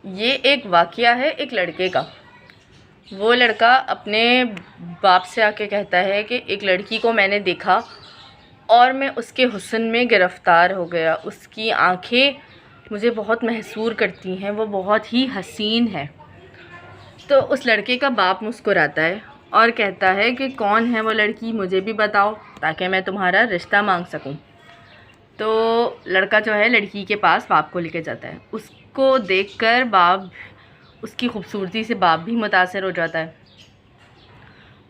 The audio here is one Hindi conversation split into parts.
ये एक वाक़या है एक लड़के का। वो लड़का अपने बाप से आके कहता है कि एक लड़की को मैंने देखा और मैं उसके हुस्न में गिरफ़्तार हो गया। उसकी आँखें मुझे बहुत महसूर करती हैं, वो बहुत ही हसीन है। तो उस लड़के का बाप मुस्कुराता है और कहता है कि कौन है वो लड़की, मुझे भी बताओ ताकि मैं तुम्हारा रिश्ता मांग सकूं। तो लड़का जो है लड़की के पास बाप को लेके जाता है। उसको देखकर बाप, उसकी खूबसूरती से बाप भी मुतासर हो जाता है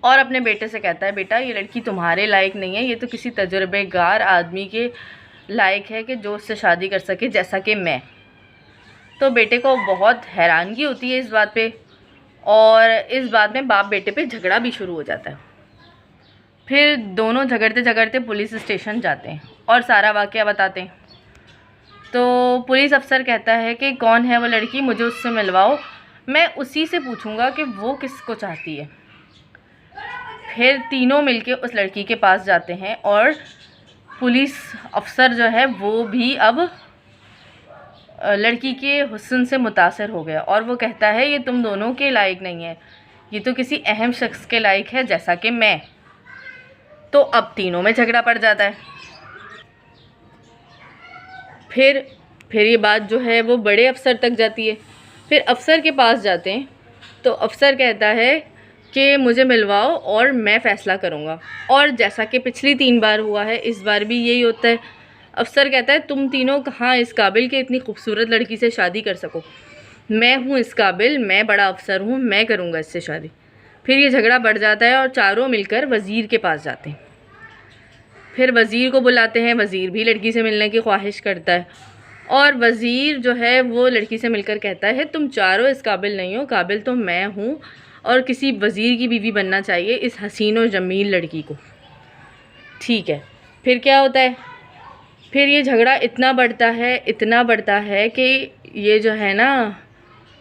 और अपने बेटे से कहता है, बेटा ये लड़की तुम्हारे लायक नहीं है, ये तो किसी तजुर्बेकार आदमी के लायक है कि जो उससे शादी कर सके जैसा कि मैं। तो बेटे को बहुत हैरानगी होती है इस बात पे और इस बात में बाप बेटे पे झगड़ा भी शुरू हो जाता है। फिर दोनों झगड़ते झगड़ते पुलिस स्टेशन जाते हैं और सारा वाक़या बताते हैं। तो पुलिस अफसर कहता है कि कौन है वो लड़की, मुझे उससे मिलवाओ, मैं उसी से पूछूंगा कि वो किसको चाहती है। फिर तीनों मिलके उस लड़की के पास जाते हैं और पुलिस अफसर जो है वो भी अब लड़की के हुस्न से मुतासर हो गया और वो कहता है ये तुम दोनों के लायक नहीं है, ये तो किसी अहम शख्स के लायक है जैसा कि मैं। तो अब तीनों में झगड़ा पड़ जाता है। फिर ये बात जो है वो बड़े अफसर तक जाती है। फिर अफसर के पास जाते हैं तो अफसर कहता है कि मुझे मिलवाओ और मैं फ़ैसला करूँगा। और जैसा कि पिछली 3 बार हुआ है, इस बार भी यही होता है। अफसर कहता है तुम तीनों कहाँ इस काबिल के इतनी खूबसूरत लड़की से शादी कर सको, मैं हूँ इस काबिल, मैं बड़ा अफसर हूँ, मैं करूँगा इससे शादी। फिर ये झगड़ा बढ़ जाता है और चारों मिलकर वज़ीर के पास जाते हैं। फिर वज़ीर को बुलाते हैं, वज़ीर भी लड़की से मिलने की ख्वाहिश करता है और वज़ीर जो है वो लड़की से मिलकर कहता है तुम चारों इस काबिल नहीं हो, काबिल तो मैं हूँ और किसी वज़ीर की बीवी बनना चाहिए इस हसीन और जमील लड़की को। ठीक है, फिर क्या होता है, फिर ये झगड़ा इतना बढ़ता है कि ये जो है ना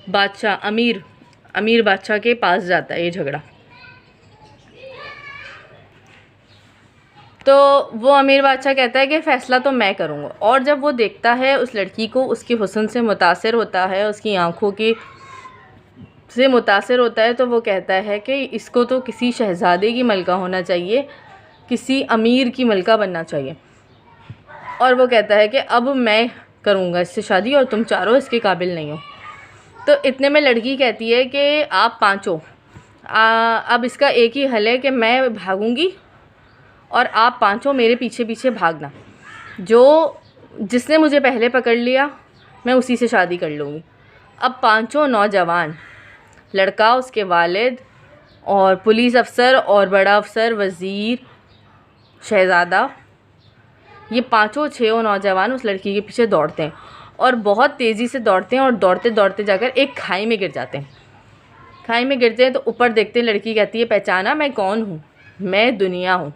बादशाह अमीर बादशाह के पास जाता है ये झगड़ा। तो वो अमीर बादशाह कहता है कि फ़ैसला तो मैं करूँगा। और जब वो देखता है उस लड़की को, उसके हुस्न से मुतासर होता है, उसकी आँखों की से मुतासर होता है, तो वो कहता है कि इसको तो किसी शहज़ादे की मलका होना चाहिए, किसी अमीर की मलका बनना चाहिए। और वो कहता है कि अब मैं करूँगा इससे शादी और तुम चारों इसके काबिल नहीं हो। तो इतने में लड़की कहती है कि आप पाँचों, अब इसका एक ही हल है कि मैं भागूँगी और आप पाँचों मेरे पीछे पीछे भागना, जिसने मुझे पहले पकड़ लिया मैं उसी से शादी कर लूँगी। अब पाँचों नौजवान, लड़का, उसके वालिद और पुलिस अफसर और बड़ा अफसर, वज़ीर, शहज़ादा, ये पाँचों 6 नौजवान उस लड़की के पीछे दौड़ते हैं और बहुत तेज़ी से दौड़ते हैं और दौड़ते दौड़ते जाकर एक खाई में गिर जाते हैं। खाई में गिरते हैं तो ऊपर देखते हैं, लड़की कहती है पहचाना मैं कौन हूँ, मैं दुनिया हूँ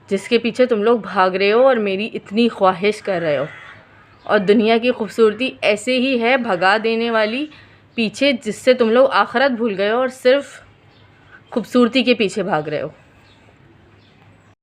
जिसके पीछे तुम लोग भाग रहे हो और मेरी इतनी ख्वाहिश कर रहे हो। और दुनिया की खूबसूरती ऐसे ही है भगा देने वाली पीछे, जिससे तुम लोग आखिरत भूल गए हो और सिर्फ़ खूबसूरती के पीछे भाग रहे हो।